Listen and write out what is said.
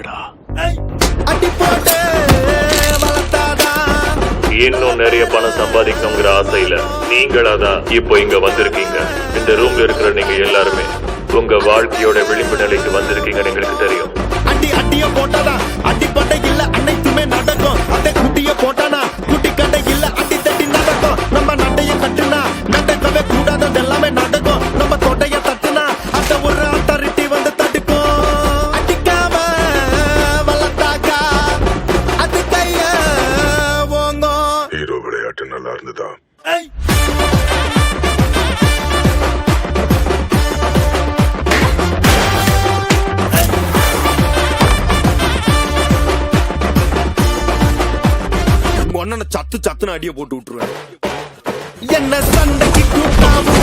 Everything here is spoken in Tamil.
இல்லடா. அடி போட்டு வளர்த்தாதா இன்னும் நிறைய பணம் சம்பாதிக்கணுங்கிற ஆசையில நீங்களாதான் இப்போ இங்க வந்திருக்கீங்க. இந்த ரூம்ல இருக்கிற நீங்க எல்லாருமே உங்க வாழ்க்கையோட விளிம்பு நிலைக்கு வந்திருக்கீங்கன்னு எங்களுக்கு தெரியும். அடி அடிய போட்டாதா அடி பட்டை இல்ல அனைத்துமே நடக்கும். அந்த குட்டிய போட்டானா குட்டி கடை இல்ல அடி தட்டி நடக்கும். நம்ம நடைய கட்டுனா நடக்கவே கூடாதது எல்லாமே நடக்கும். நம்ம தொடைய தட்டுனா அந்த ஒரு அத்தாரிட்டி வந்து தடுக்கும். அடிக்காம வளர்த்தாக்கா அது கைய ஓங்கும். ஹீரோ விளையாட்டு நல்லா இருந்ததா? சத்து சத்துன்னு அடிய போட்டு விட்டுருவேன். என்ன சண்டைக்கு கூட்டாம